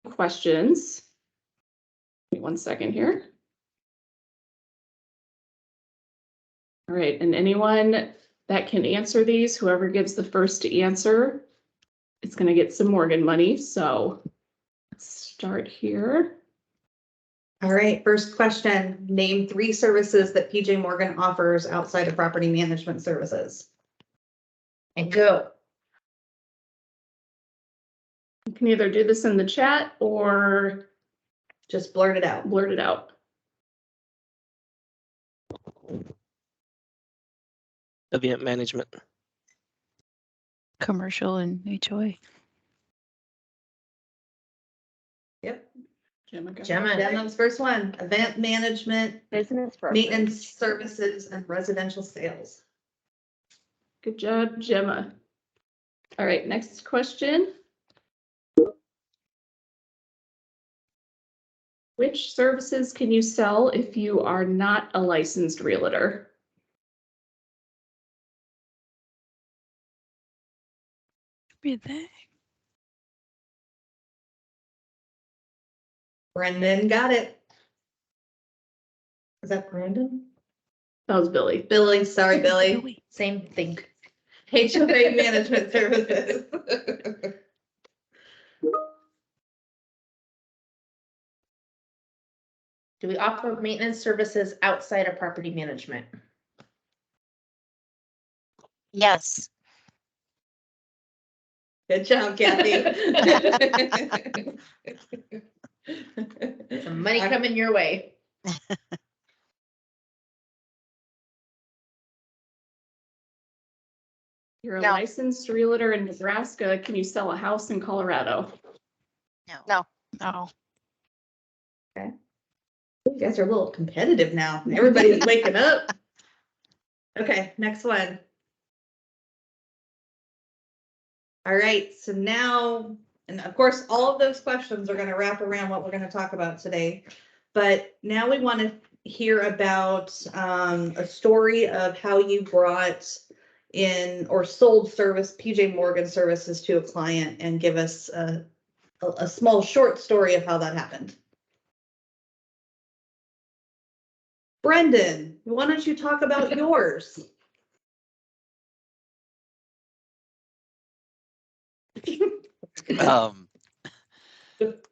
questions. Give me 1 second here. All right, and anyone that can answer these, whoever gives the first answer, it's going to get some Morgan money. So let's start here. All right, first question. Name 3 services that PJ Morgan offers outside of property management services. And go. You can either do this in the chat or Just blurt it out. blurt it out. Event management. Commercial and HOA. Yep. Gemma, go. Gemma's first one. Event management, Business maintenance services, and residential sales. Good job, Gemma. All right, next question. Which services can you sell if you are not a licensed realtor? Everything. Brendan got it. Is that Brandon? That was Billy. Billy, sorry, Billy. Same thing. HOA management services. Do we offer maintenance services outside of property management? Yes. Good job, Kathy. Some money coming your way. You're a No. licensed realtor in Nebraska. Can you sell a house in Colorado? No. No. You guys are a little competitive now. Everybody's waking up. Okay, next one. All right, so now, and of course, all of those questions are going to wrap around what we're going to talk about today. But now we want to hear about a story of how you brought in or sold PJ Morgan services to a client, and give us a small short story of how that happened. Brendan, why don't you talk about yours?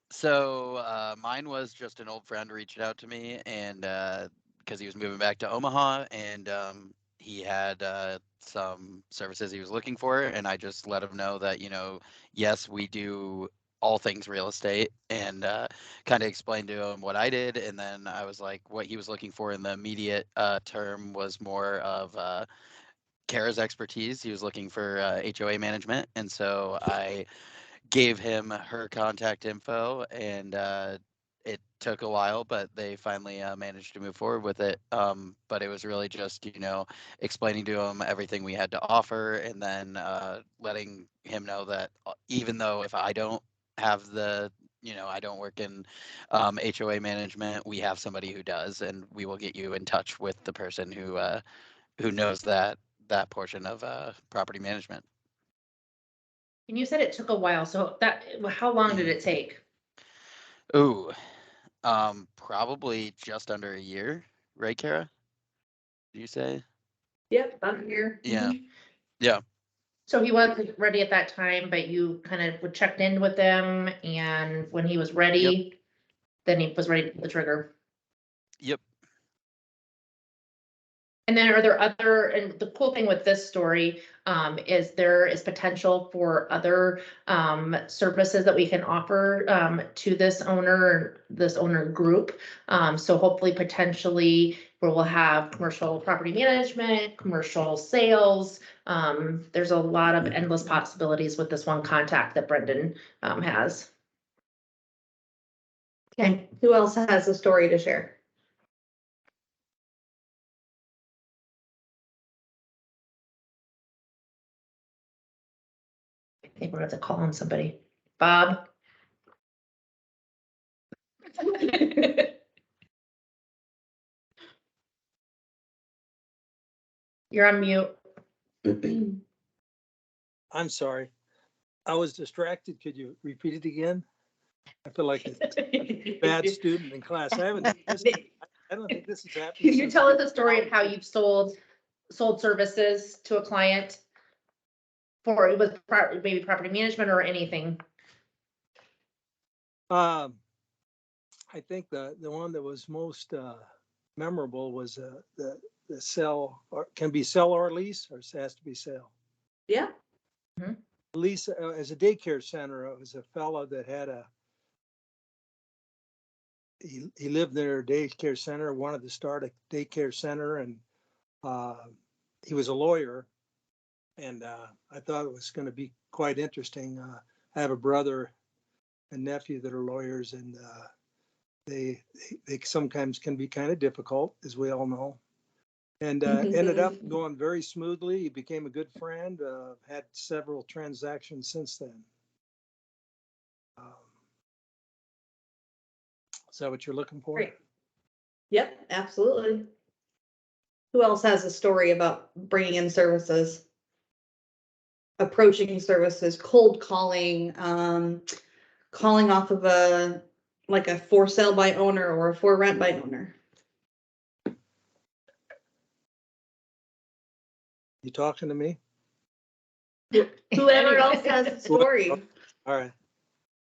So mine was just an old friend reached out to me, and because he was moving back to Omaha, and he had some services he was looking for, and I just let him know that, yes, we do all things real estate, and kind of explained to him what I did, and then I was like, what he was looking for in the immediate term was more of Kara's expertise. He was looking for HOA management, and so I gave him her contact info, and it took a while, but they finally managed to move forward with it. But it was really just, explaining to him everything we had to offer, and then letting him know that even though if I don't have the, I don't work in HOA management, we have somebody who does, and we will get you in touch with the person who knows that portion of property management. And you said it took a while, so how long did it take? Ooh, probably just under a year, right, Kara? Did you say? Yep, I'm here. Yeah. Yeah. So he wasn't ready at that time, but you kind of checked in with him, and when he was ready, then he was ready to pull the trigger. Yep. And then and the cool thing with this story is there is potential for other services that we can offer to this owner group. So hopefully, potentially, we will have commercial property management, commercial sales. There's a lot of endless possibilities with this one contact that Brendan has. Okay, who else has a story to share? I think we're going to call on somebody. Bob. You're on mute. I'm sorry. I was distracted. Could you repeat it again? I feel like a bad student in class. I don't think this has happened. Can you since- tell us a story of how you've sold services to a client for, it was maybe property management or anything? I think the one that was most memorable was the sell, or can be sell or lease, or it has to be sell. Yeah. Lease as a daycare center. It was a fellow that had he lived near a daycare center, wanted to start a daycare center, and he was a lawyer, and I thought it was going to be quite interesting. I have a brother and nephew that are lawyers, and they sometimes can be kind of difficult, as we all know. And ended up going very smoothly. He became a good friend. Had several transactions since then. Is that what you're looking for? Great. Yep, absolutely. Who else has a story about bringing in services? Approaching services, cold calling, calling off of a for sale by owner or a for rent by owner. You talking to me? Whoever else has a story. All right.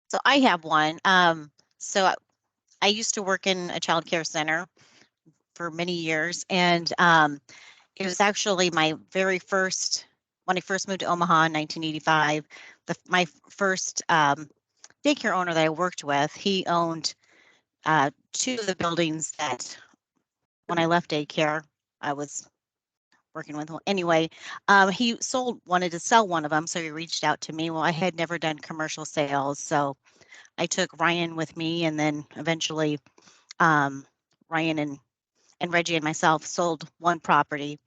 So I have one. So I used to work in a child care center for many years, and it was actually my very first, when I first moved to Omaha in 1985, my first daycare owner that I worked with, he owned 2 of the buildings that when I left daycare, I was working with. Anyway, he wanted to sell one of them, so he reached out to me. Well, I had never done commercial sales, so I took Ryan with me, and then eventually Ryan and Reggie and myself sold one property,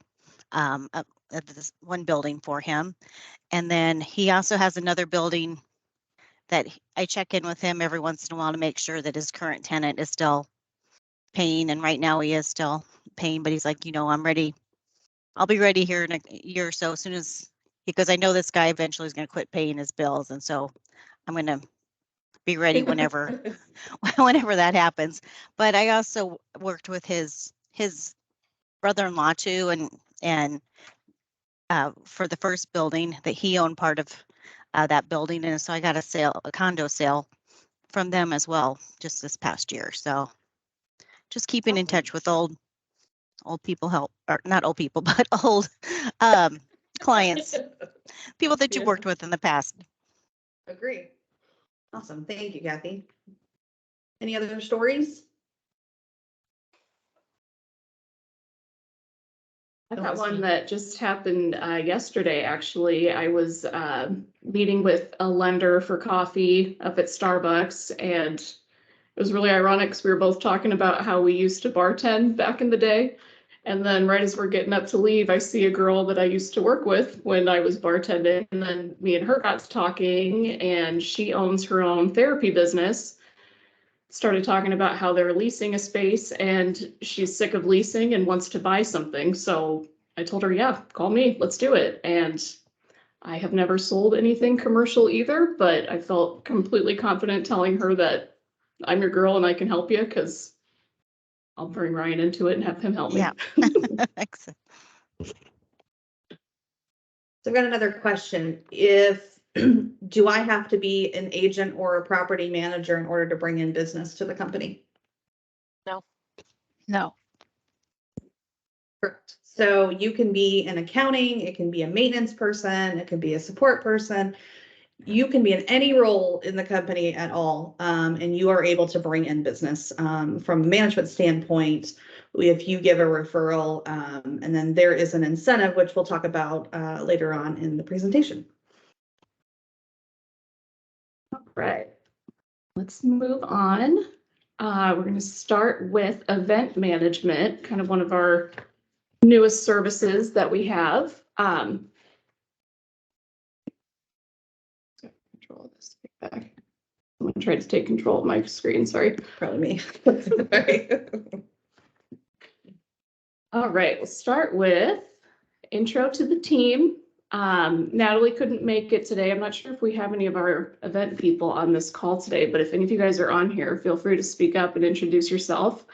this one building for him. And then he also has another building that I check in with him every once in a while to make sure that his current tenant is still paying. And right now he is still paying, but he's like, I'm ready. I'll be ready here in a year or so, as soon as, because I know this guy eventually is going to quit paying his bills. And so I'm going to be ready whenever that happens. But I also worked with his brother-in-law too, and for the first building that he owned part of that building, and so I got a condo sale from them as well just this past year. So just keeping in touch with old people or not old people, but old clients, people that you Yeah. worked with in the past. Agree. Awesome. Thank you, Kathy. Any other stories? I got one that just happened yesterday, actually. I was meeting with a lender for coffee up at Starbucks, and it was really ironic because we were both talking about how we used to bartend back in the day. And then right as we're getting up to leave, I see a girl that I used to work with when I was bartending. And then me and her got to talking, and she owns her own therapy business. Started talking about how they're leasing a space, and she's sick of leasing and wants to buy something. So I told her, yeah, call me, let's do it. And I have never sold anything commercial either, but I felt completely confident telling her that I'm your girl and I can help you, because I'll bring Ryan into it and have him help me. Yeah. Excellent. So I've got another question. Do I have to be an agent or a property manager in order to bring in business to the company? No. Correct. So you can be in accounting, it can be a maintenance person, it can be a support person. You can be in any role in the company at all, and you are able to bring in business from a management standpoint if you give a referral, and then there is an incentive, which we'll talk about later on in the presentation. All right, let's move on. We're going to start with event management, kind of one of our newest services that we have. Control this back. I'm going to try to take control of my screen. Sorry. Probably me. All right, we'll start with intro to the team. Natalie couldn't make it today. I'm not sure if we have any of our event people on this call today, but if any of you guys are on here, feel free to speak up and introduce yourself.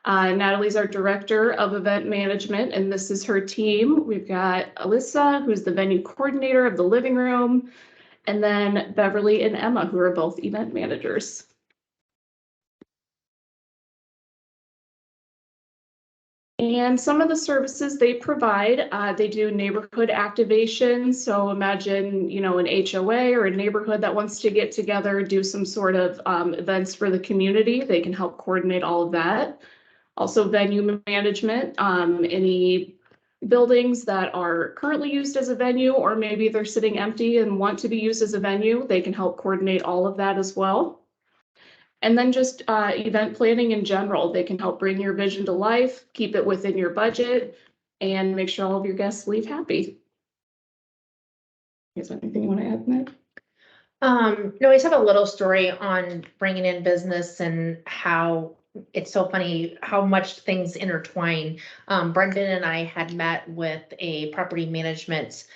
Natalie's our Director of Event Management, and this is her team. We've got Alyssa, who's the venue coordinator of the living room, and then Beverly and Emma, who are both event managers. And some of the services they provide, they do neighborhood activation. So imagine, you know, an HOA or a neighborhood that wants to get together, do some sort of events for the community. They can help coordinate all of that. Also venue management, any buildings that are currently used as a venue, or maybe they're sitting empty and want to be used as a venue, they can help coordinate all of that as well. And then just event planning in general. They can help bring your vision to life, keep it within your budget, and make sure all of your guests leave happy. Is there anything you want to add, Nick? No, I just have a little story on bringing in business and how it's so funny how much things intertwine. Brendan and I had met with a property management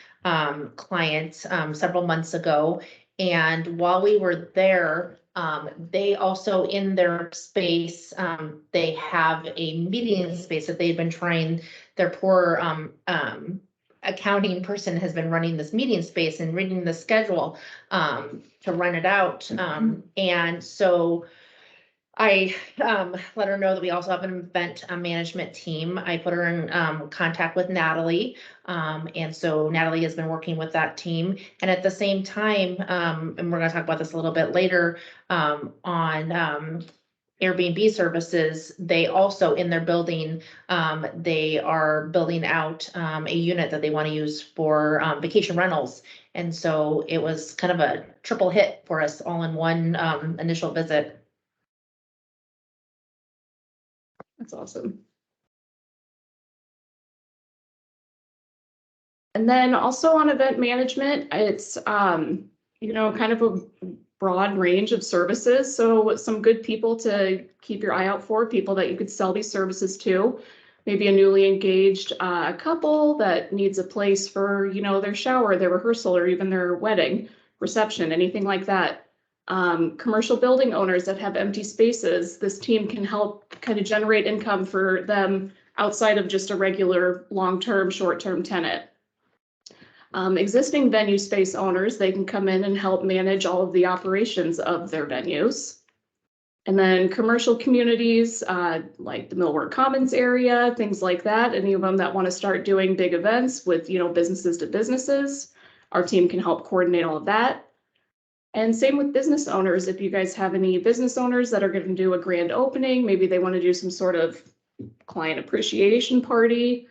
client several months ago. And while we were there, they also in their space, they have a meeting space that they've been trying, their poor accounting person has been running this meeting space and reading the schedule to run it out. And so I let her know that we also have an event management team. I put her in contact with Natalie. And so Natalie has been working with that team. And at the same time, and we're going to talk about this a little bit later on Airbnb services, they also in their building, they are building out a unit that they want to use for vacation rentals. And so it was kind of a triple hit for us all in one initial visit. That's awesome. And then also on event management, it's, you know, kind of a broad range of services. So some good people to keep your eye out for, people that you could sell these services to. Maybe a newly engaged couple that needs a place for, you know, their shower, their rehearsal, or even their wedding reception, anything like that. Commercial building owners that have empty spaces, this team can help kind of generate income for them outside of just a regular long-term, short-term tenant. Existing venue space owners, they can come in and help manage all of the operations of their venues. And then commercial communities, like the Millward Commons area, things like that, any of them that want to start doing big events with, you know, businesses to businesses, our team can help coordinate all of that. And same with business owners. If you guys have any business owners that are going to do a grand opening, maybe they want to do some sort of client appreciation party.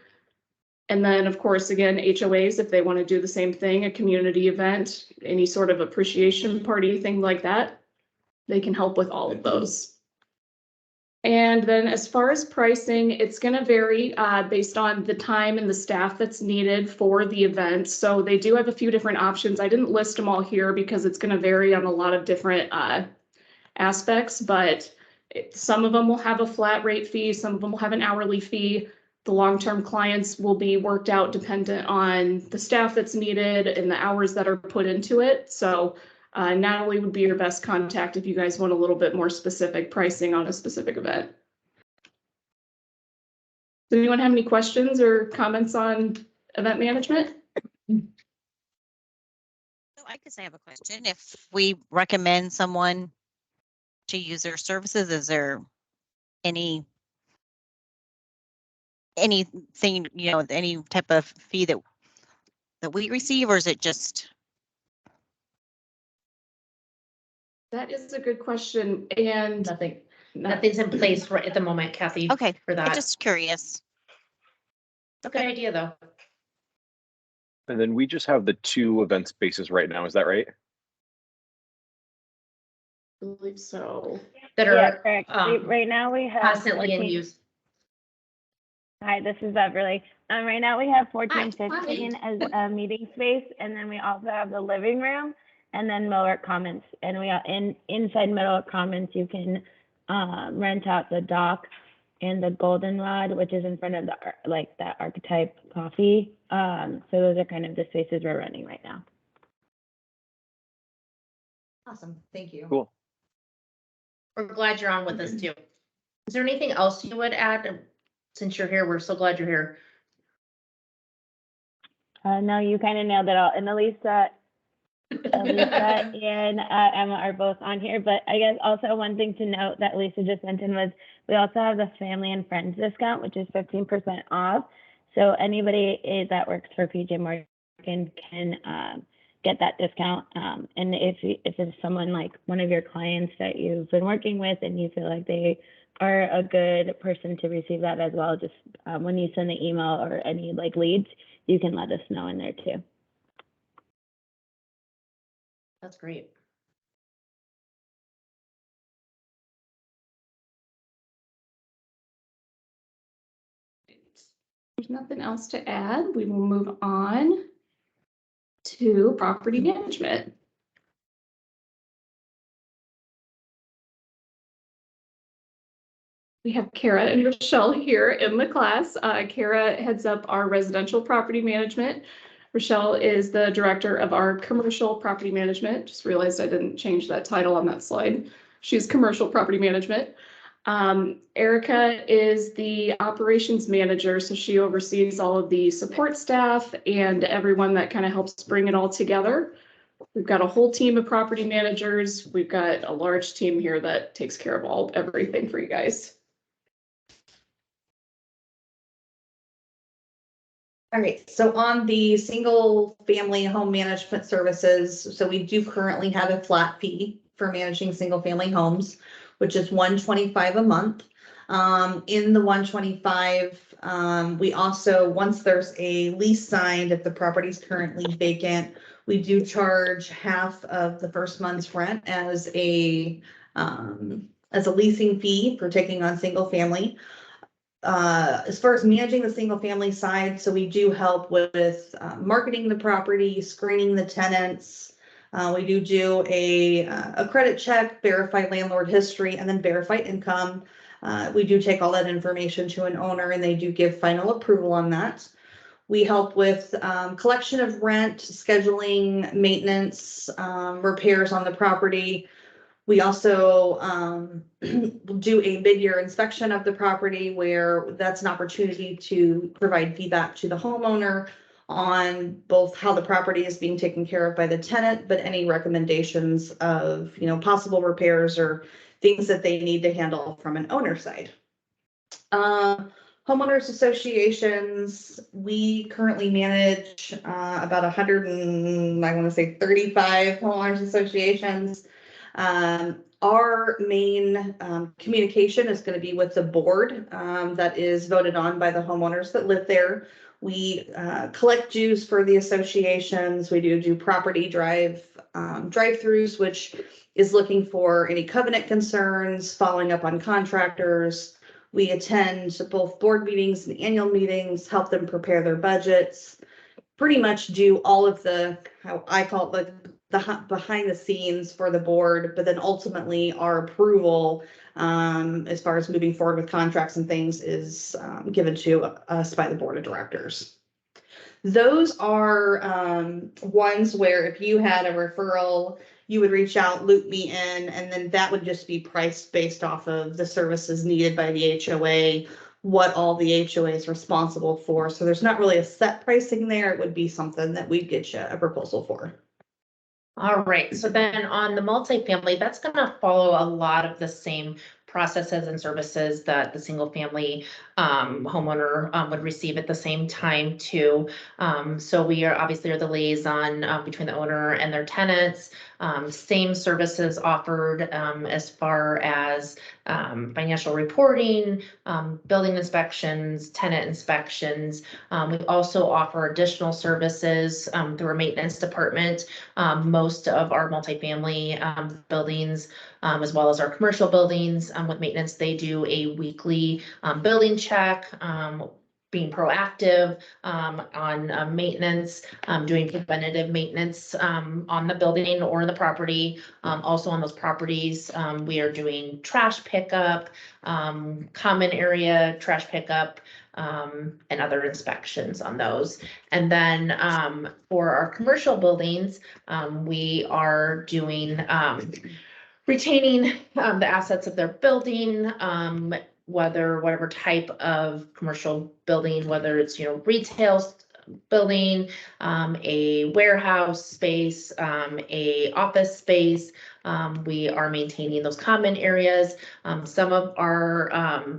And then, of course, again, HOAs, if they want to do the same thing, a community event, any sort of appreciation party, thing like that, they can help with all of those. And then as far as pricing, it's going to vary based on the time and the staff that's needed for the event. So they do have a few different options. I didn't list them all here because it's going to vary on a lot of different aspects, but some of them will have a flat rate fee. Some of them will have an hourly fee. The long-term clients will be worked out dependent on the staff that's needed and the hours that are put into it. So Natalie would be your best contact if you guys want a little bit more specific pricing on a specific event. Does anyone have any questions or comments on event management? So I guess I have a question. If we recommend someone to use their services, is there anything, you know, any type of fee that we receive, or is it just? That is a good question, and Nothing's in place right at the moment, Kathy. Okay, For that. I'm just curious. Good idea, though. And then we just have the 2 event spaces right now. Is that right? I believe so. That Yeah, are correct. Right now we have constantly in 14 use. Hi, this is Beverly. Right now we have Hi. 1415 as a meeting space, and then we also have the living room, and then Millward Commons. And we are inside Millward Commons, you can rent out the dock and the Goldenrod, which is in front of the like that Archetype Coffee. So those are kind of the spaces we're running right now. Awesome, thank you. Cool. We're glad you're on with us too. Is there anything else you would add? Since you're here, we're so glad you're here. No, you kind of nailed it all. And Elisa and Emma are both on here, but I guess also one thing to note that Lisa just mentioned was we also have the family and friends discount, which is 15% off. So anybody that works for PJMRE can get that discount. And if it's someone like one of your clients that you've been working with and you feel like they are a good person to receive that as well, just when you send the email or any like leads, you can let us know in there too. That's great. There's nothing else to add. We will move on to property management. We have Kara and Rochelle here in the class. Kara heads up our residential property management. Rochelle is the director of our commercial property management. Just realized I didn't change that title on that slide. She's commercial property management. Erica is the operations manager, so she oversees all of the support staff and everyone that kind of helps bring it all together. We've got a whole team of property managers. We've got a large team here that takes care of everything for you guys. All right, so on the single family home management services, so we do currently have a flat fee for managing single family homes, which is $125 a month. In the $125, we also, once there's a lease signed, if the property is currently vacant, we do charge half of the first month's rent as a leasing fee for taking on single family. As far as managing the single family side, so we do help with marketing the property, screening the tenants. We do a credit check, verify landlord history, and then verify income. We do take all that information to an owner and they do give final approval on that. We help with collection of rent, scheduling, maintenance, repairs on the property. We also do a mid-year inspection of the property where that's an opportunity to provide feedback to the homeowner on both how the property is being taken care of by the tenant, but any recommendations of, possible repairs or things that they need to handle from an owner side. Homeowners associations, we currently manage about 35 homeowners associations. Our main communication is going to be with the board that is voted on by the homeowners that live there. We collect dues for the associations. We do property drive-throughs, which is looking for any covenant concerns, following up on contractors. We attend both board meetings and annual meetings, help them prepare their budgets, pretty much do all of the, how I call it, the behind the scenes for the board, but then ultimately our approval as far as moving forward with contracts and things is given to us by the board of directors. Those are ones where if you had a referral, you would reach out, loop me in, and then that would just be priced based off of the services needed by the HOA, what all the HOA is responsible for. So there's not really a set pricing there. It would be something that we'd get you a proposal for. All right, so then on the multifamily, that's going to follow a lot of the same processes and services that the single family homeowner would receive at the same time too. So we are obviously the liaison between the owner and their tenants. Same services offered as far as financial reporting, building inspections, tenant inspections. We also offer additional services through our maintenance department. Most of our multifamily buildings, as well as our commercial buildings with maintenance, they do a weekly building check. being proactive on maintenance, doing preventative maintenance on the building or the property. Also on those properties, we are doing trash pickup, common area trash pickup, and other inspections on those. And then for our commercial buildings, we are doing retaining the assets of their building, whatever type of commercial building, whether it's, retail building, a warehouse space, a office space. We are maintaining those common areas. Some of our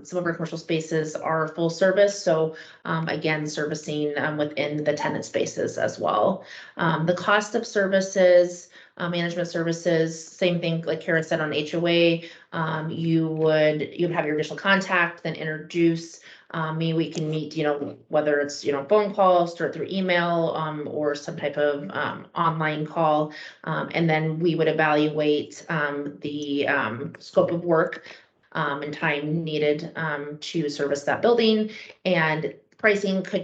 commercial spaces are full service. So again, servicing within the tenant spaces as well. The cost of services, management services, same thing like Kara said on HOA, you'd have your initial contact, then introduce me. We can meet, whether it's, phone call, start through email, or some type of online call. And then we would evaluate the scope of work and time needed to service that building. And pricing could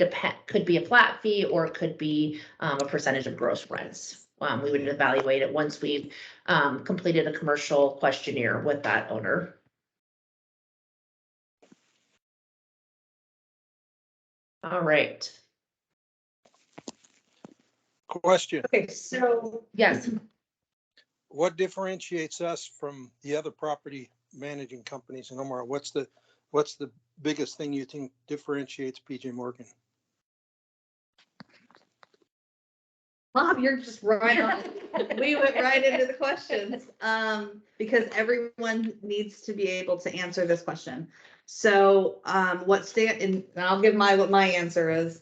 be a flat fee, or it could be a percentage of gross rents. We would evaluate it once we've completed a commercial questionnaire with that owner. All right. Question, Okay, so Yes. what differentiates us from the other property managing companies in Omaha? What's the biggest thing you think differentiates PJ Morgan? Bob, you're just right on. We went right into the questions, because everyone needs to be able to answer this question. So, and I'll give what my answer is.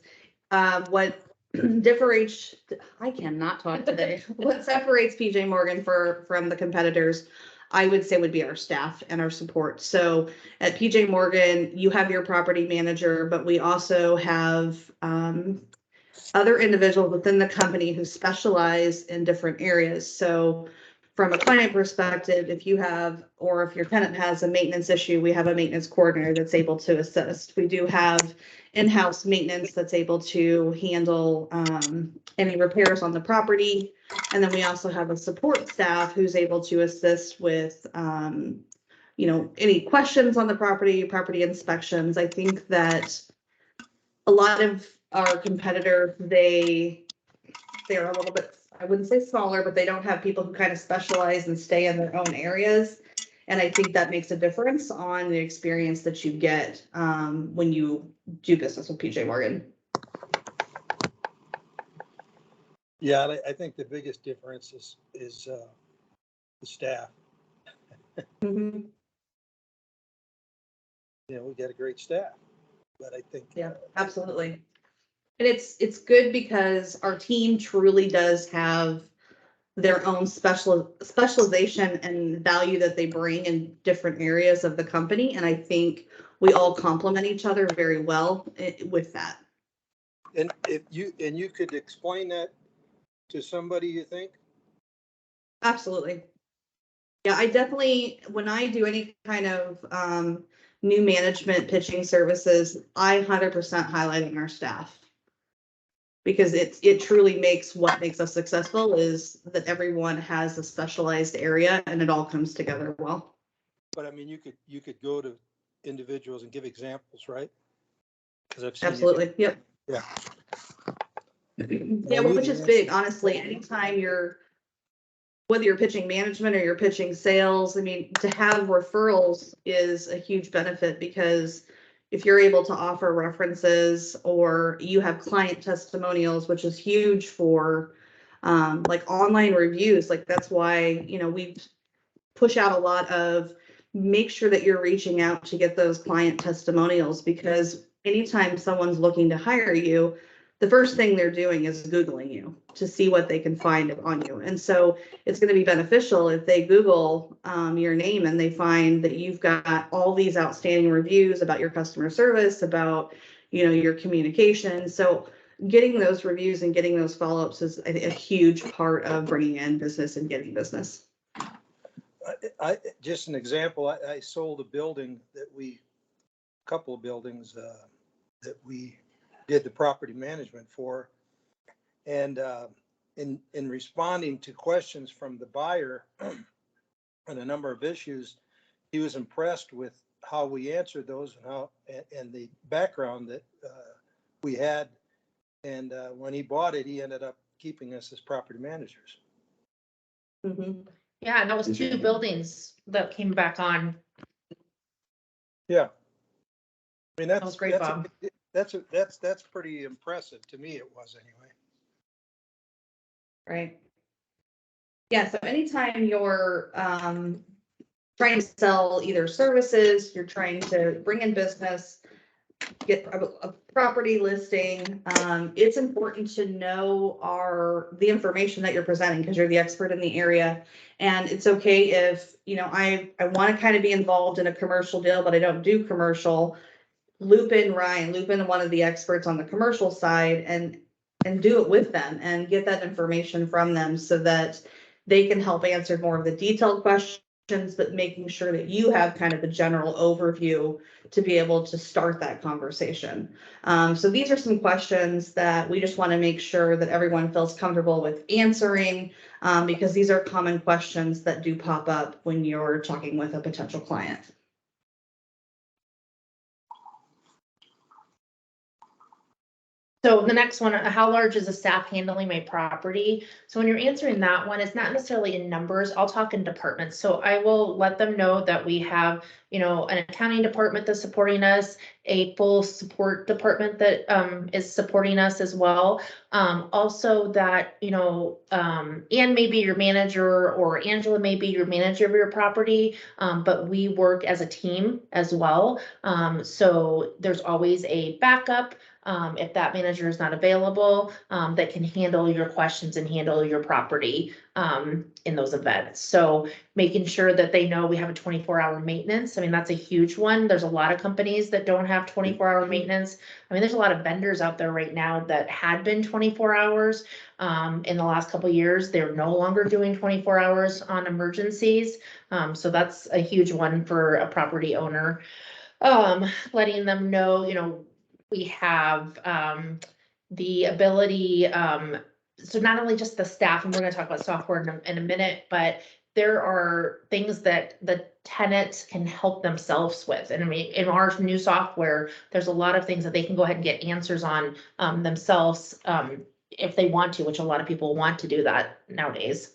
What differentiates, I cannot talk today. What separates PJ Morgan from the competitors, I would say, would be our staff and our support. So at PJ Morgan, you have your property manager, but we also have, other individuals within the company who specialize in different areas. So from a client perspective, if your tenant has a maintenance issue, we have a maintenance coordinator that's able to assist. We do have in-house maintenance that's able to handle any repairs on the property. And then we also have a support staff who's able to assist with any questions on the property inspections. I think that a lot of our competitors, they're a little bit, I wouldn't say smaller, but they don't have people who kind of specialize and stay in their own areas. And I think that makes a difference on the experience that you get when you do business with PJ Morgan. Yeah, I think the biggest difference is the staff. Mm-hmm. We got a great staff, but I think. Yeah, absolutely. And it's good because our team truly does have their own specialization and value that they bring in different areas of the company. And I think we all complement each other very well with that. And you could explain that to somebody, you think? Absolutely. Yeah, I definitely, when I do any kind of new management pitching services, I 100% highlight on our staff. Because it truly what makes us successful is that everyone has a specialized area and it all comes together well. But I mean, you could go to individuals and give examples, right? Because I've seen. Absolutely. Yep. Yeah. Yeah, which is big, honestly. Anytime whether you're pitching management or you're pitching sales, I mean, to have referrals is a huge benefit, because if you're able to offer references or you have client testimonials, which is huge for like online reviews, like that's why, we push out a lot of, make sure that you're reaching out to get those client testimonials, because anytime someone's looking to hire you, the first thing they're doing is Googling you to see what they can find on you. And so it's going to be beneficial if they Google your name and they find that you've got all these outstanding reviews about your customer service, about, your communication. So getting those reviews and getting those follow-ups is a huge part of bringing in business and getting business. I just an example, I sold a building couple of buildings that we did the property management for. And in responding to questions from the buyer on a number of issues, he was impressed with how we answered those and how and the background that we had. And when he bought it, he ended up keeping us as property managers. Mhm. Yeah, and that was 2 buildings that came back on. Yeah. I mean, That was great, Bob. that's pretty impressive to me. It was anyway. Right. Yeah, so anytime you're trying to sell either services, you're trying to bring in business, get a property listing, it's important to know the information that you're presenting because you're the expert in the area. And it's okay if, I want to kind of be involved in a commercial deal, but I don't do commercial. Loop in Ryan, loop in one of the experts on the commercial side and do it with them and get that information from them so that they can help answer more of the detailed questions, but making sure that you have kind of a general overview to be able to start that conversation. So these are some questions that we just want to make sure that everyone feels comfortable with answering, because these are common questions that do pop up when you're talking with a potential client. So the next one, how large is the staff handling my property? So when you're answering that one, it's not necessarily in numbers. I'll talk in departments. So I will let them know that we have, an accounting department that's supporting us, a full support department that is supporting us as well. Also that, Ann may be your manager or Angela may be your manager of your property, but we work as a team as well. So there's always a backup. If that manager is not available, that can handle your questions and handle your property in those events. So making sure that they know we have a 24-hour maintenance. I mean, that's a huge one. There's a lot of companies that don't have 24-hour maintenance. I mean, there's a lot of vendors out there right now that had been 24 hours in the last couple of years. They're no longer doing 24 hours on emergencies. So that's a huge one for a property owner. Letting them know, we have the ability, so not only just the staff, and we're going to talk about software in a minute, but there are things that the tenants can help themselves with. And I mean, in our new software, there's a lot of things that they can go ahead and get answers on themselves if they want to, which a lot of people want to do that nowadays.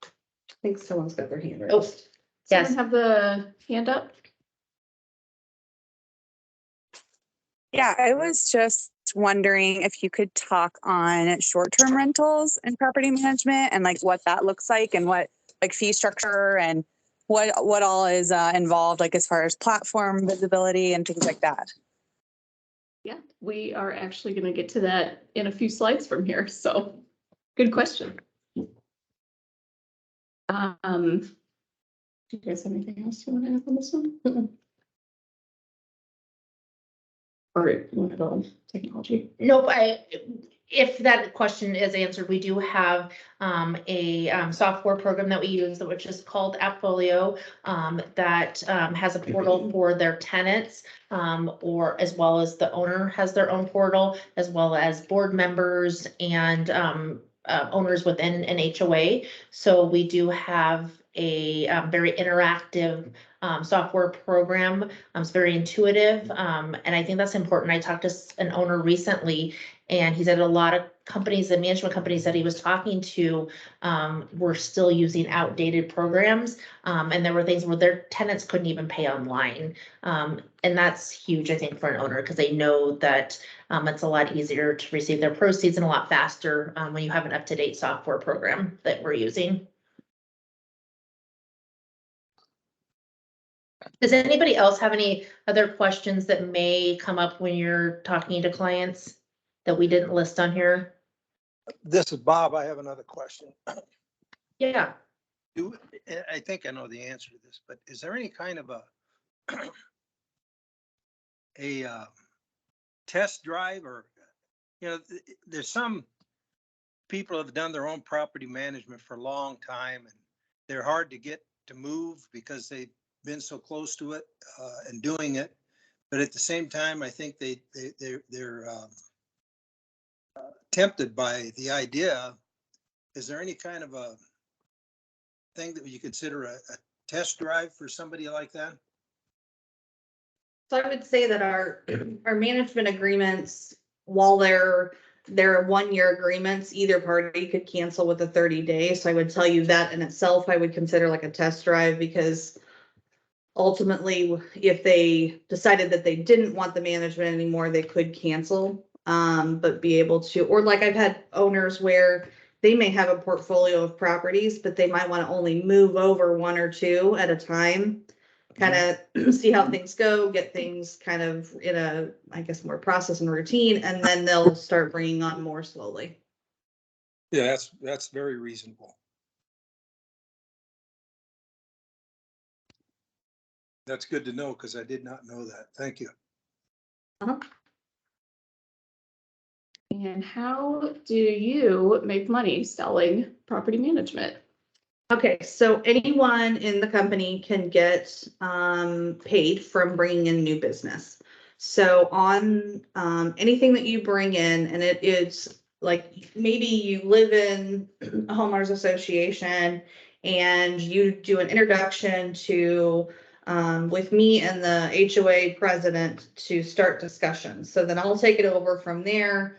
I think someone's got their hand Oh, raised. yes. Someone have the hand up? Yeah, I was just wondering if you could talk on short-term rentals and property management and like what that looks like and what like fee structure and what all is involved, like as far as platform visibility and things like that. Yeah, we are actually going to get to that in a few slides from here. So good question. Do you guys have anything else you want to add on this one? Or you want to go on technology? Nope, if that question is answered, we do have a software program that we use, which is called Appfolio, that has a portal for their tenants, or as well as the owner has their own portal, as well as board members and owners within an HOA. So we do have a very interactive software program. It's very intuitive, and I think that's important. I talked to an owner recently, and he said a lot of companies and management companies that he was talking to were still using outdated programs, and there were things where their tenants couldn't even pay online, and that's huge, I think, for an owner because they know that it's a lot easier to receive their proceeds and a lot faster when you have an up-to-date software program that we're using. Does anybody else have any other questions that may come up when you're talking to clients that we didn't list on here? This is Bob. I have another question. Yeah. I think I know the answer to this, but is there any kind of a test drive or, there's some people have done their own property management for a long time and they're hard to get to move because they've been so close to it and doing it. But at the same time, I think they're tempted by the idea. Is there any kind of a thing that you consider a test drive for somebody like that? So I would say that our management agreements, while they're 1-year agreements, either party could cancel with a 30-day. So I would tell you that in itself, I would consider like a test drive, because ultimately, if they decided that they didn't want the management anymore, they could cancel, but be able to, or like I've had owners where they may have a portfolio of properties, but they might want to only move over 1 or 2 at a time, kind of see how things go, get things kind of in a, I guess, more process and routine, and then they'll start bringing on more slowly. Yeah, that's very reasonable. That's good to know, because I did not know that. Thank you. And how do you make money selling property management? Okay, so anyone in the company can get paid from bringing in new business. So on anything that you bring in, and it is like maybe you live in a homeowners association and you do an introduction to with me and the HOA president to start discussions. So then I'll take it over from there,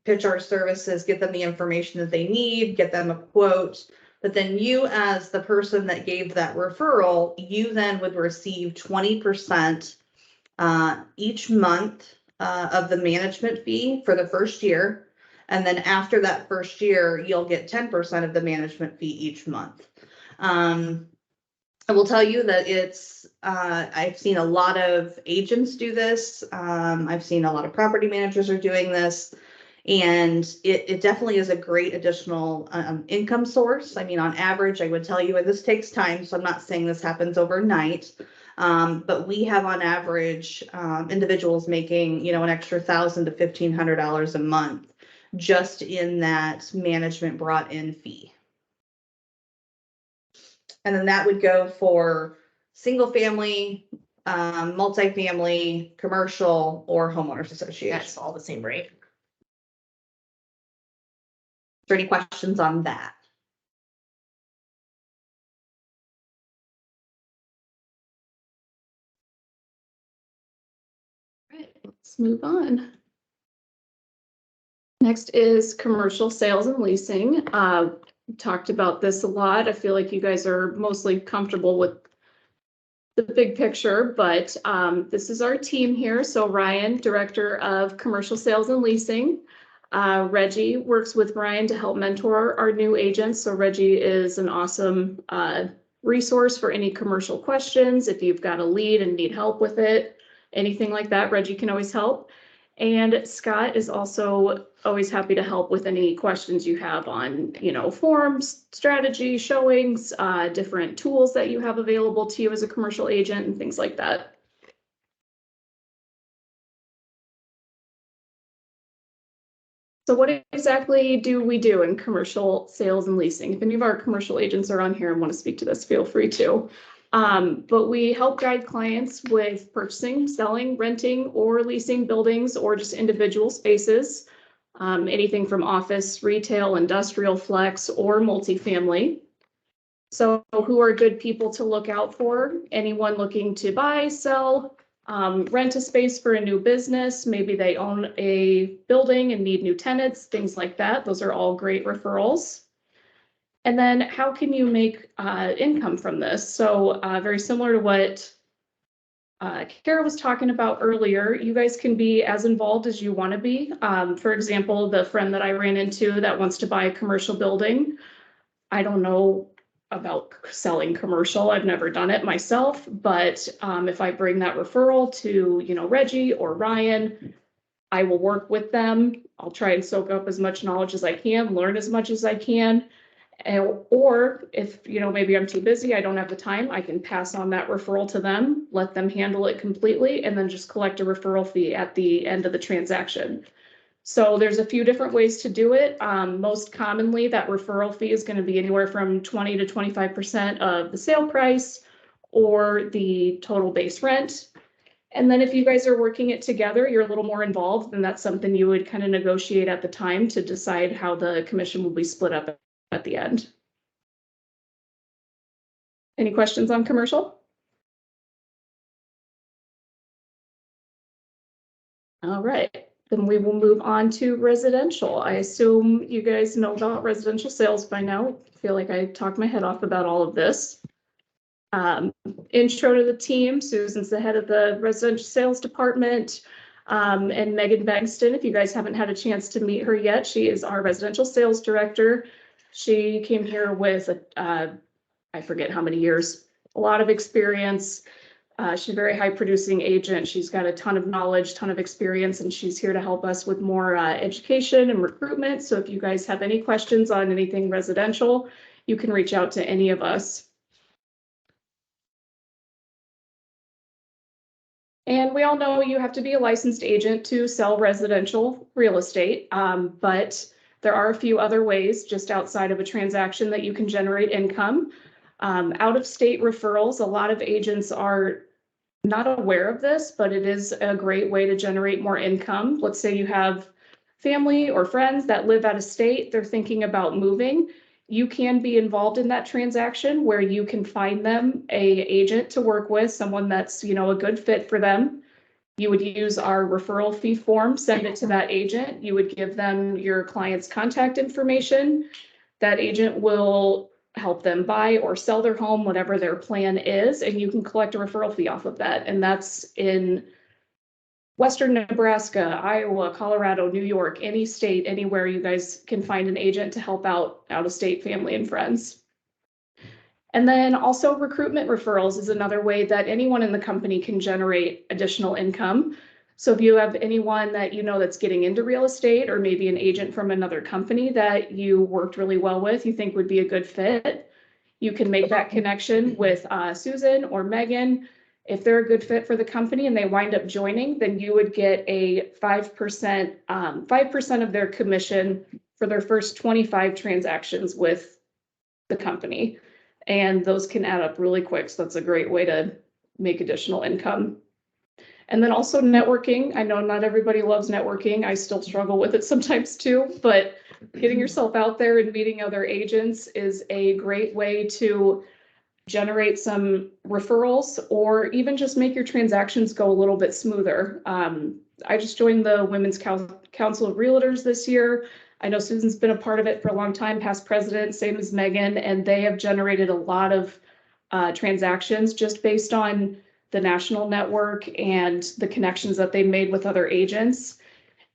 pitch our services, get them the information that they need, get them a quote. But then you, as the person that gave that referral, you then would receive 20% each month of the management fee for the first year. And then after that first year, you'll get 10% of the management fee each month. I will tell you that it's, I've seen a lot of agents do this. I've seen a lot of property managers are doing this. And it definitely is a great additional income source. I mean, on average, I would tell you, and this takes time, so I'm not saying this happens overnight, but we have on average individuals making, an extra $1,000 to $1,500 a month just in that management brought in fee. And then that would go for single family, multifamily, commercial, or homeowners association. That's all the same rate. Is there any questions on that? All right, let's move on. Next is commercial sales and leasing. Talked about this a lot. I feel like you guys are mostly comfortable with the big picture, but this is our team here. So Ryan, Director of Commercial Sales and Leasing. Reggie works with Ryan to help mentor our new agents. So Reggie is an awesome resource for any commercial questions. If you've got a lead and need help with it, anything like that, Reggie can always help. And Scott is also always happy to help with any questions you have on, forms, strategy, showings, different tools that you have available to you as a commercial agent and things like that. So what exactly do we do in commercial sales and leasing? If any of our commercial agents are on here and want to speak to this, feel free to. But we help guide clients with purchasing, selling, renting, or leasing buildings or just individual spaces. Anything from office, retail, industrial, flex, or multifamily. So who are good people to look out for? Anyone looking to buy, sell, rent a space for a new business. Maybe they own a building and need new tenants, things like that. Those are all great referrals. And then how can you make income from this? So very similar to what Kara was talking about earlier, you guys can be as involved as you want to be. For example, the friend that I ran into that wants to buy a commercial building, I don't know about selling commercial. I've never done it myself, but if I bring that referral to, Reggie or Ryan, I will work with them. I'll try and soak up as much knowledge as I can, learn as much as I can. Or if, maybe I'm too busy, I don't have the time, I can pass on that referral to them, let them handle it completely, and then just collect a referral fee at the end of the transaction. So there's a few different ways to do it. Most commonly, that referral fee is going to be anywhere from 20 to 25% of the sale price or the total base rent. And then if you guys are working it together, you're a little more involved, then that's something you would kind of negotiate at the time to decide how the commission will be split up at the end. Any questions on commercial? All right, then we will move on to residential. I assume you guys know about residential sales by now. I feel like I talked my head off about all of this. Intro to the team. Susan's the head of the residential sales department. And Megan Bengston, if you guys haven't had a chance to meet her yet, she is our residential sales director. She came here with, I forget how many years, a lot of experience. She's a very high producing agent. She's got a ton of knowledge, ton of experience, and she's here to help us with more education and recruitment. So if you guys have any questions on anything residential, you can reach out to any of us. And we all know you have to be a licensed agent to sell residential real estate, but there are a few other ways just outside of a transaction that you can generate income. Out-of-state referrals, a lot of agents are not aware of this, but it is a great way to generate more income. Let's say you have family or friends that live out of state, they're thinking about moving. You can be involved in that transaction where you can find them a agent to work with, someone that's, you know, a good fit for them. You would use our referral fee form, send it to that agent. You would give them your client's contact information. That agent will help them buy or sell their home, whatever their plan is, and you can collect a referral fee off of that. And that's in Western Nebraska, Iowa, Colorado, New York, any state, anywhere you guys can find an agent to help out out-of-state family and friends. And then also recruitment referrals is another way that anyone in the company can generate additional income. So if you have anyone that you know that's getting into real estate, or maybe an agent from another company that you worked really well with, you think would be a good fit, you can make that connection with Susan or Megan. If they're a good fit for the company and they wind up joining, then you would get a 5% of their commission for their first 25 transactions with the company. And those can add up really quick. So that's a great way to make additional income. And then also networking. I know not everybody loves networking. I still struggle with it sometimes too, but getting yourself out there and meeting other agents is a great way to generate some referrals, or even just make your transactions go a little bit smoother. I just joined the Women's Council of Realtors this year. I know Susan's been a part of it for a long time, past president, same as Megan, and they have generated a lot of transactions just based on the national network and the connections that they made with other agents.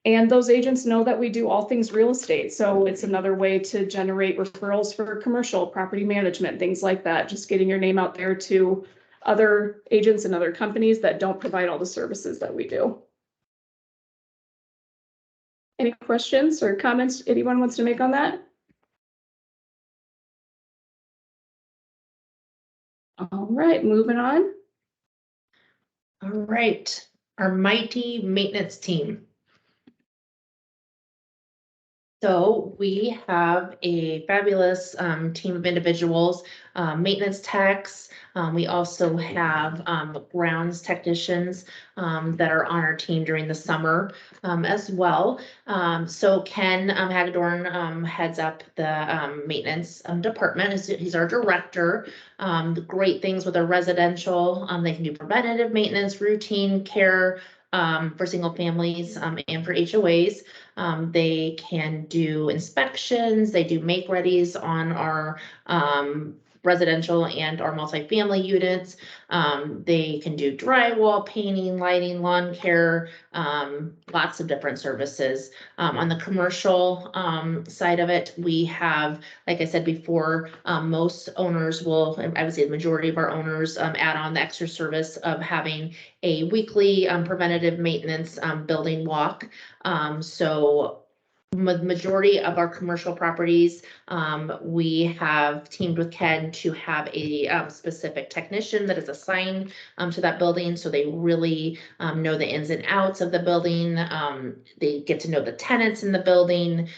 And those agents know that we do all things real estate. So it's another way to generate referrals for commercial property management, things like that. Just getting your name out there to other agents and other companies that don't provide all the services that we do. Any questions or comments anyone wants to make on that? All right, moving on. All right, our mighty maintenance team. So we have a fabulous team of individuals, maintenance techs. We also have grounds technicians that are on our team during the summer as well. So Ken Hagedorn heads up the maintenance department. He's our director. The great things with our residential, they can do preventative maintenance, routine care, for single families and for HOAs. They can do inspections, they do make readies on our residential and our multifamily units. They can do drywall, painting, lighting, lawn care, lots of different services. On the commercial side of it, we have, like I said before, most owners will, I would say the majority of our owners add on the extra service of having a weekly preventative maintenance building walk. So majority of our commercial properties, we have teamed with Ken to have a specific technician that is assigned to that building. So they really know the ins and outs of the building. They get to know the tenants in the building.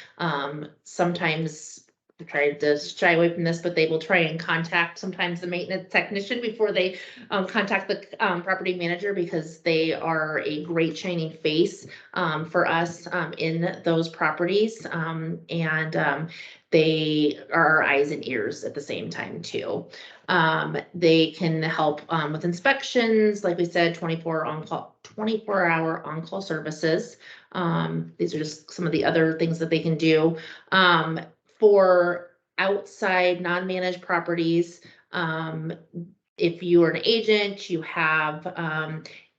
Sometimes tried to shy away from this, but they will try and contact sometimes the maintenance technician before they contact the property manager, because they are a great shining face for us in those properties. They are our eyes and ears at the same time too. They can help with inspections, like we said, 24-hour on-call services. These are just some of the other things that they can do. For outside non-managed properties, if you are an agent, you have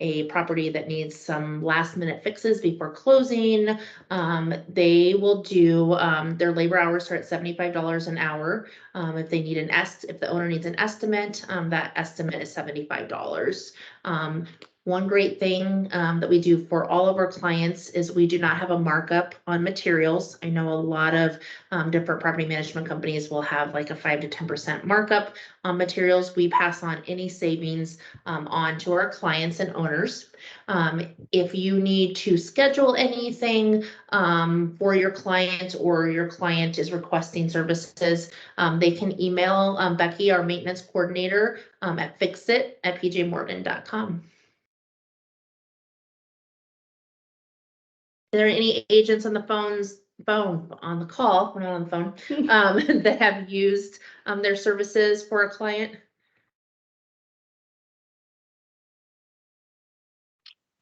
a property that needs some last minute fixes before closing, they will do, their labor hours start at $75 an hour. If they need if the owner needs an estimate, that estimate is $75. One great thing that we do for all of our clients is we do not have a markup on materials. I know a lot of different property management companies will have like a 5 to 10% markup on materials. We pass on any savings on to our clients and owners. If you need to schedule anything for your client, or your client is requesting services, they can email Becky, our maintenance coordinator, at fixit@pjmorgan.com. Are there any agents on the on the call, we're not on the phone, that have used their services for a client?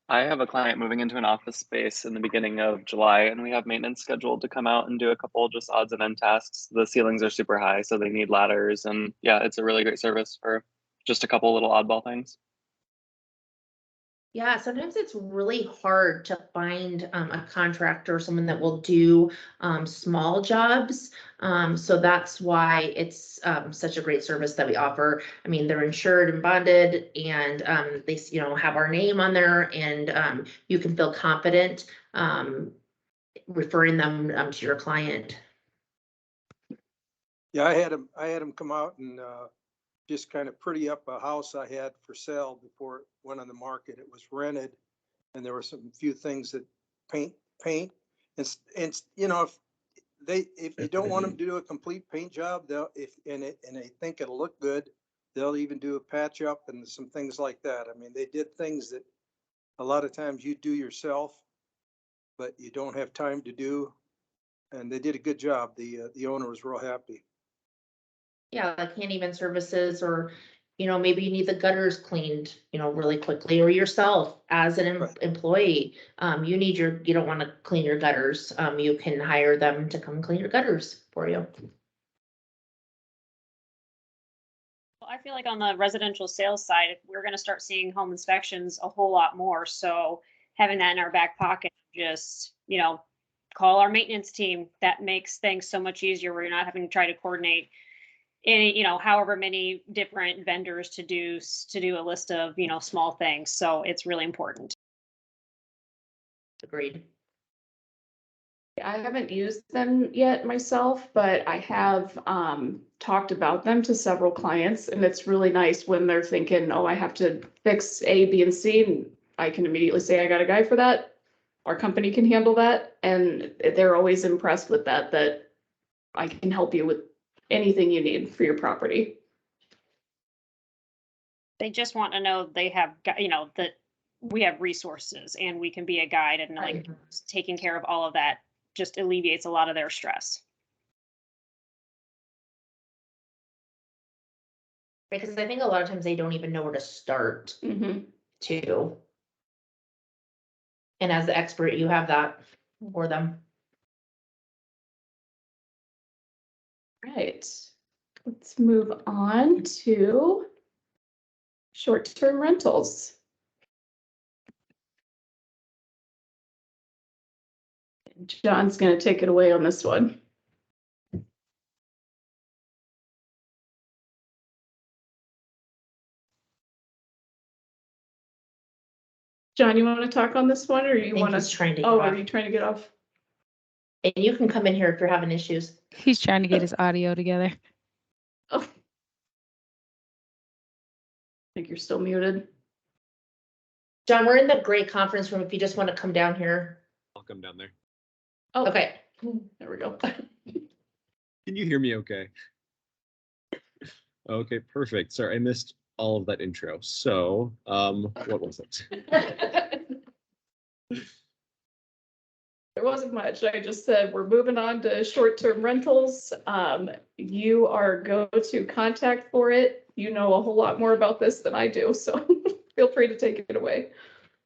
I have a client moving into an office space in the beginning of July, and we have maintenance scheduled to come out and do a couple just odds and end tasks. The ceilings are super high, so they need ladders, and yeah, it's a really great service for just a couple little oddball things. Yeah, sometimes it's really hard to find a contractor, someone that will do small jobs. So that's why it's such a great service that we offer. I mean, they're insured and bonded, and they have our name on there, and you can feel confident referring them to your client. Yeah, I had him come out and just kind of pretty up a house I had for sale before it went on the market. It was rented, and there were some few things that paint, and you know, if you don't want them to do a complete paint job, they think it'll look good, they'll even do a patch up and some things like that. I mean, they did things that a lot of times you do yourself, but you don't have time to do, and they did a good job. The owner was real happy. Yeah, like handyman services, or, maybe you need the gutters cleaned, really quickly, or yourself as an employee, you don't want to clean your gutters. You can hire them to come clean your gutters for you. Well, I feel like on the residential sales side, we're going to start seeing home inspections a whole lot more. So having that in our back pocket, just, call our maintenance team. That makes things so much easier. We're not having to try to coordinate any, however many different vendors to do a list of, small things. So it's really important. Agreed. I haven't used them yet myself, but I have talked about them to several clients, and it's really nice when they're thinking, oh, I have to fix A, B, and C, and I can immediately say, I got a guy for that. Our company can handle that. And they're always impressed with that I can help you with anything you need for your property. They just want to know they have, that we have resources and we can be a guide, and like taking care of all of that just alleviates a lot of their stress. Because I think a lot of times they don't even know where to start too. And as the expert, you have that for them. Right. Let's move on to short-term rentals. John's going to take it away on this one. John, you want to talk on this one, or you want to? Trying to oh, are you trying to get off? And you can come in here if you're having issues. He's trying to get his audio together. Oh. I think you're still muted. John, we're in the great conference room if you just want to come down here. I'll come down there. Oh, okay. There we go. Can you hear me okay? Okay, perfect. Sorry, I missed all of that intro. So, what was it? There wasn't much. I just said we're moving on to short-term rentals. You are go-to contact for it. You know a whole lot more about this than I do, so feel free to take it away.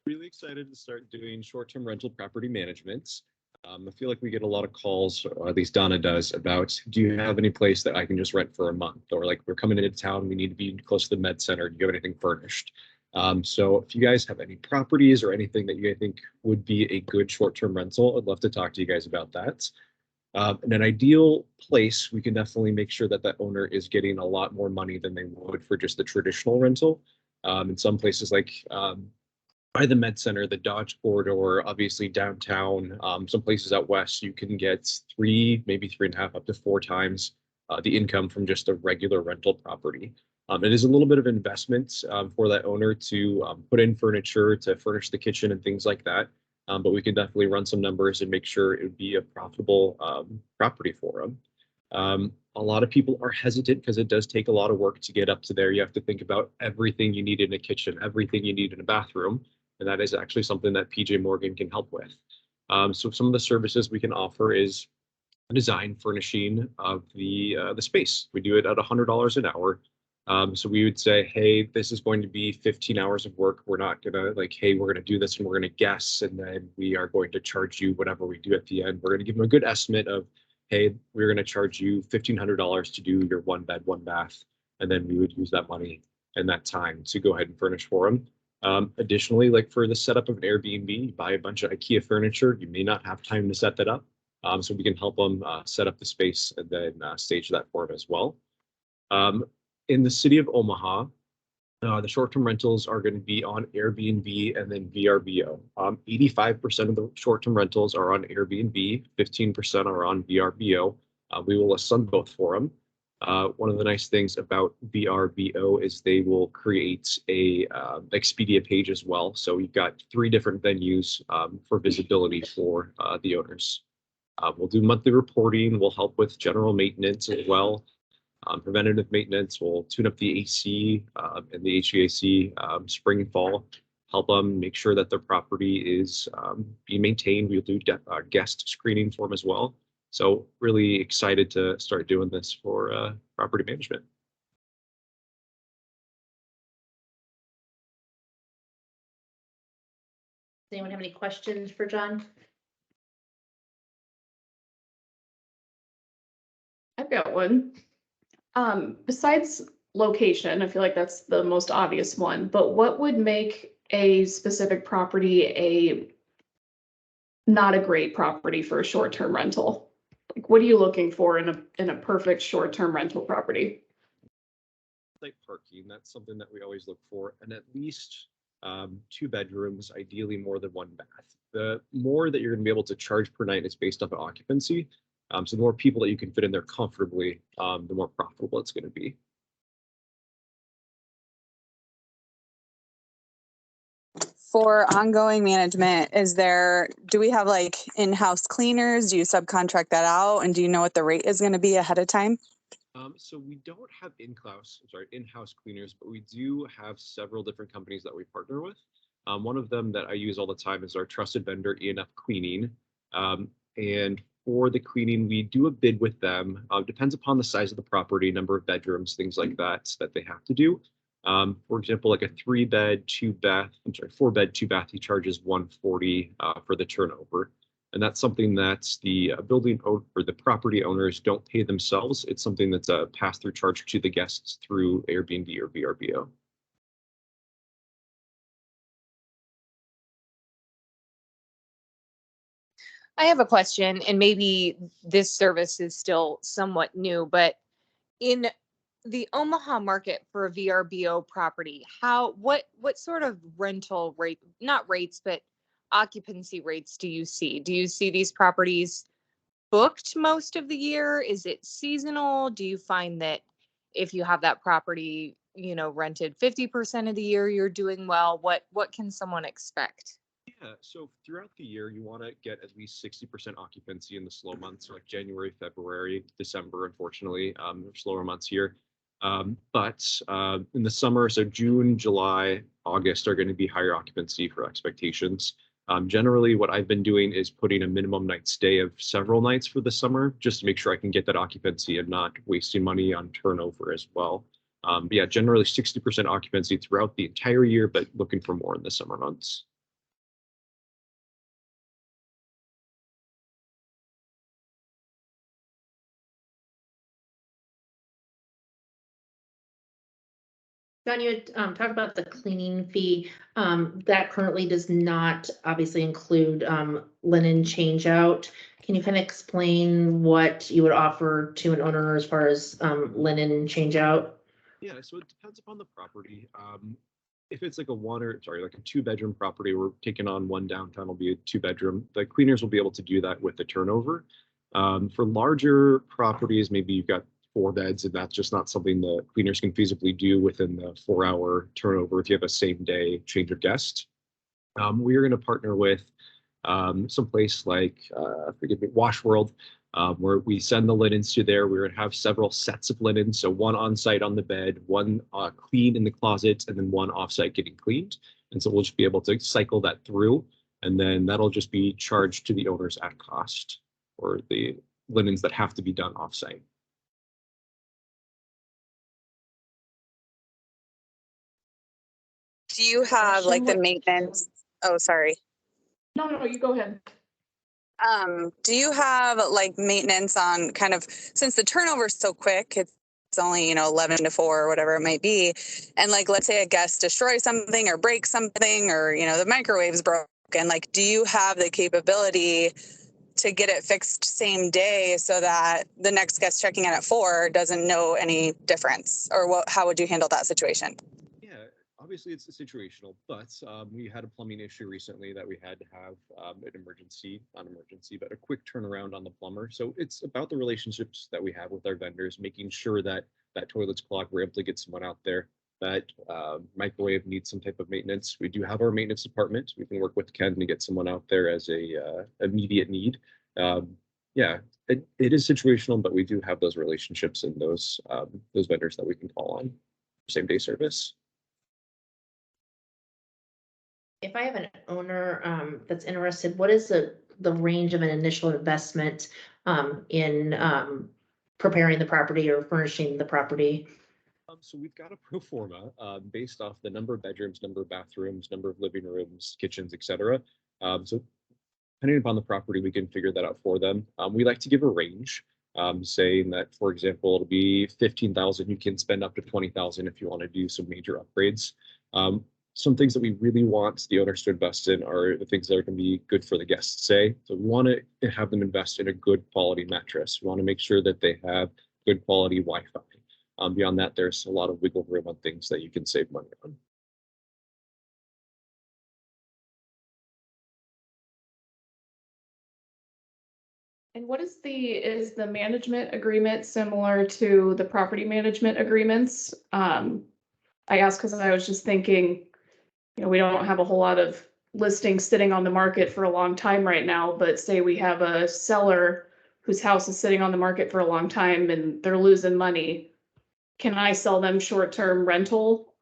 Really excited to start doing short-term rental property management. I feel like we get a lot of calls, or at least Donna does, about, do you have any place that I can just rent for a month? Or like, we're coming into town, we need to be close to the med center. Do you have anything furnished? So if you guys have any properties or anything that you guys think would be a good short-term rental, I'd love to talk to you guys about that. In an ideal place, we can definitely make sure that that owner is getting a lot more money than they would for just the traditional rental. In some places like by the med center, the Dodge corridor, obviously downtown, some places out west, you can get 3, maybe 3.5, up to 4 times the income from just a regular rental property. It is a little bit of investment for that owner to put in furniture, to furnish the kitchen and things like that. But we can definitely run some numbers and make sure it would be a profitable property for them. A lot of people are hesitant because it does take a lot of work to get up to there. You have to think about everything you need in a kitchen, everything you need in a bathroom. And that is actually something that PJ Morgan can help with. So some of the services we can offer is design furnishing of the space. We do it at $100 an hour. So we would say, hey, this is going to be 15 hours of work. We're not gonna like, hey, we're gonna do this and we're gonna guess, and then we are going to charge you whatever we do at the end. We're gonna give them a good estimate of, hey, we're gonna charge you $1,500 to do your 1 bed, 1 bath, and then we would use that money and that time to go ahead and furnish for them. Additionally, like for the setup of an Airbnb, you buy a bunch of IKEA furniture. You may not have time to set that up. So we can help them set up the space and then stage that for them as well. In the city of Omaha, the short-term rentals are going to be on Airbnb and then VRBO. 85% of the short-term rentals are on Airbnb, 15% are on VRBO. We will list on both for them. One of the nice things about VRBO is they will create a Expedia page as well. So you've got 3 different venues for visibility for the owners. We'll do monthly reporting. We'll help with general maintenance as well. Preventative maintenance. We'll tune up the AC and the HVAC spring and fall. Help them make sure that their property is being maintained. We'll do guest screening for them as well. So really excited to start doing this for property management. Does anyone have any questions for John? I've got one. Besides location, I feel like that's the most obvious one, but what would make a specific property not a great property for a short-term rental? Like, what are you looking for in a perfect short-term rental property? Like parking, that's something that we always look for, and at least 2 bedrooms, ideally more than 1 bath. The more that you're going to be able to charge per night is based off of occupancy. So the more people that you can fit in there comfortably, the more profitable it's going to be. For ongoing management, do we have like in-house cleaners? Do you subcontract that out? And do you know what the rate is going to be ahead of time? So we don't have in-house cleaners, but we do have several different companies that we partner with. One of them that I use all the time is our trusted vendor, ENF Cleaning. And for the cleaning, we do a bid with them. Depends upon the size of the property, number of bedrooms, things like that they have to do. For example, like a 3-bed, 2-bath, 4-bed, 2-bath, he charges $140 for the turnover. And that's something that the building or the property owners don't pay themselves. It's something that's a pass-through charge to the guests through Airbnb or VRBO. I have a question, and maybe this service is still somewhat new, but in the Omaha market for a VRBO property, what sort of rental rate, not rates, but occupancy rates do you see? Do you see these properties booked most of the year? Is it seasonal? Do you find that if you have that property, rented 50% of the year, you're doing well? What can someone expect? Yeah, Yeah, so throughout the year, you want to get at least 60% occupancy in the slow months, so like January, February, December, unfortunately, are slower months here. But in the summer, so June, July, August are going to be higher occupancy for expectations. Generally, what I've been doing is putting a minimum night stay of several nights for the summer, just to make sure I can get that occupancy and not wasting money on turnover as well. But yeah, generally 60% occupancy throughout the entire year, but looking for more in the summer months. John, you had talked about the cleaning fee. That currently does not obviously include linen change out. Can you kind of explain what you would offer to an owner as far as linen change out? Yeah, so it depends upon the property. If it's like like a 2-bedroom property, we're taking on one downtown, will be a 2-bedroom. The cleaners will be able to do that with the turnover. For larger properties, maybe you've got 4 beds, and that's just not something the cleaners can feasibly do within the 4-hour turnover if you have a same day change of guest. We are going to partner with some place like, forgive me, Wash World, where we send the linens to there. We're going to have several sets of linens. So one on site on the bed, one clean in the closet, and then one off site getting cleaned. And so we'll just be able to cycle that through. And then that'll just be charged to the owners at cost for the linens that have to be done off site. Do you have like the maintenance? Oh, sorry. No, you go ahead. Do you have like maintenance on kind of, since the turnover is so quick, it's only, 11 to 4 or whatever it might be. And like, let's say a guest destroys something or breaks something, or, the microwave's broken. Like, do you have the capability to get it fixed same day so that the next guest checking in at 4 doesn't know any difference? Or how would you handle that situation? Yeah, obviously it's situational, but we had a plumbing issue recently that we had to have not emergency, but a quick turnaround on the plumber. So it's about the relationships that we have with our vendors, making sure that that toilet's clogged, we're able to get someone out there. That microwave needs some type of maintenance. We do have our maintenance department. We can work with Ken to get someone out there as a immediate need. Yeah, it is situational, but we do have those relationships and those vendors that we can call on for same day service. If I have an owner that's interested, what is the range of an initial investment in preparing the property or furnishing the property? So we've got a pro forma based off the number of bedrooms, number of bathrooms, number of living rooms, kitchens, etc. So depending upon the property, we can figure that out for them. We like to give a range, saying that, for example, it'll be 15,000. You can spend up to 20,000 if you want to do some major upgrades. Some things that we really want the owners to invest in are the things that are going to be good for the guests. So we want to have them invest in a good quality mattress. We want to make sure that they have good quality Wi-Fi. Beyond that, there's a lot of wiggle room on things that you can save money on. And what is the management agreement similar to the property management agreements? I asked because I was just thinking, we don't have a whole lot of listings sitting on the market for a long time right now, but say we have a seller whose house is sitting on the market for a long time and they're losing money. Can I sell them short-term rental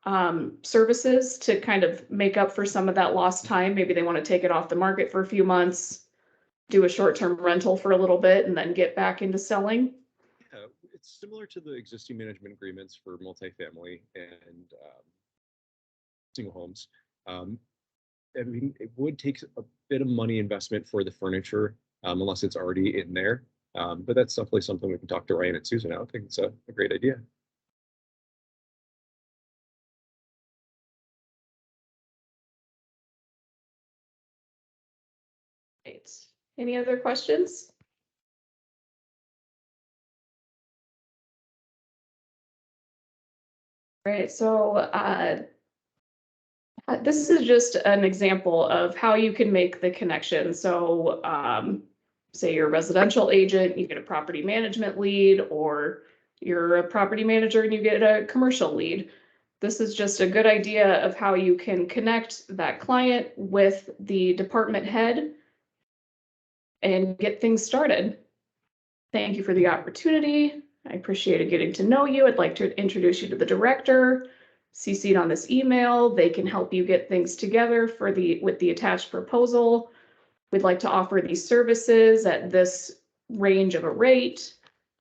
services to kind of make up for some of that lost time? Maybe they want to take it off the market for a few months, do a short-term rental for a little bit, and then get back into selling. Yeah, it's similar to the existing management agreements for multifamily and single homes. I mean, it would take a bit of money investment for the furniture, unless it's already in there. But that's definitely something we can talk to Ryan and Susan out. I think it's a great idea. Right. Any other questions? All right, so this is just an example of how you can make the connection. So say you're a residential agent, you get a property management lead, or you're a property manager and you get a commercial lead. this is just a good idea of how you can connect that client with the department head and get things started. Thank you for the opportunity. I appreciated getting to know you. I'd like to introduce you to the director. CC'd on this email. They can help you get things together with the attached proposal. We'd like to offer these services at this range of a rate.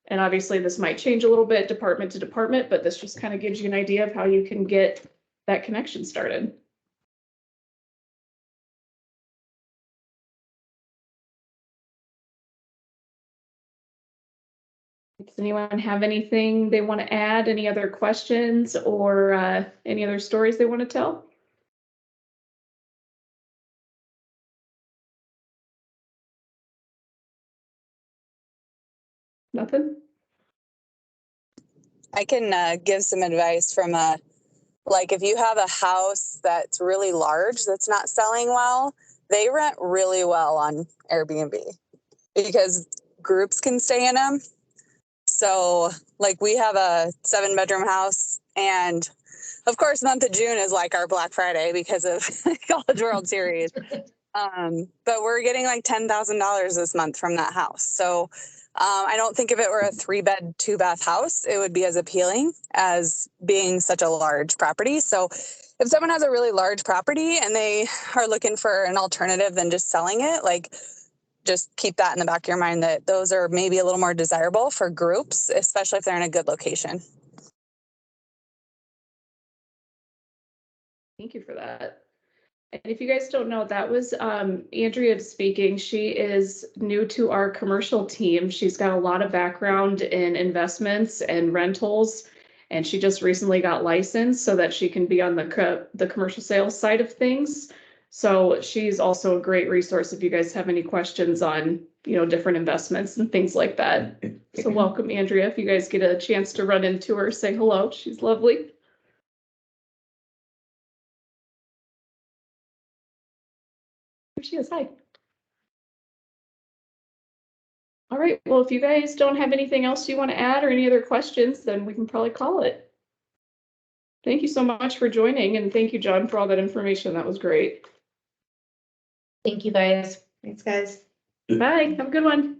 And obviously this might change a little bit department to department, but this just kind of gives you an idea of how you can get that connection started. Does anyone have anything they want to add? Any other questions or any other stories they want to tell? Nothing? I can give some advice from like if you have a house that's really large that's not selling well, they rent really well on Airbnb because groups can stay in them. So like we have a 7-bedroom house, and of course month of June is like our Black Friday because of College World Series. But we're getting like $10,000 this month from that house. So I don't think if it were a 3-bed, 2-bath house, it would be as appealing as being such a large property. So if someone has a really large property and they are looking for an alternative than just selling it, like just keep that in the back of your mind that those are maybe a little more desirable for groups, especially if they're in a good location. Thank you for that. And if you guys don't know, that was Andrea speaking. She is new to our commercial team. She's got a lot of background in investments and rentals, and she just recently got licensed so that she can be on the commercial sales side of things. So she's also a great resource if you guys have any questions on, different investments and things like that. So welcome, Andrea. If you guys get a chance to run into her, say hello. She's lovely. Here she is. Hi. All right, well, if you guys don't have anything else you want to add or any other questions, then we can probably call it. Thank you so much for joining, and thank you, John, for all that information. That was great. Thank you, guys. Thanks, guys. Bye. Have a good one.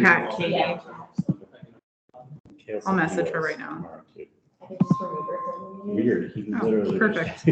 Chat Katie. I'll message her right now. Weird. He Oh, literally. perfect.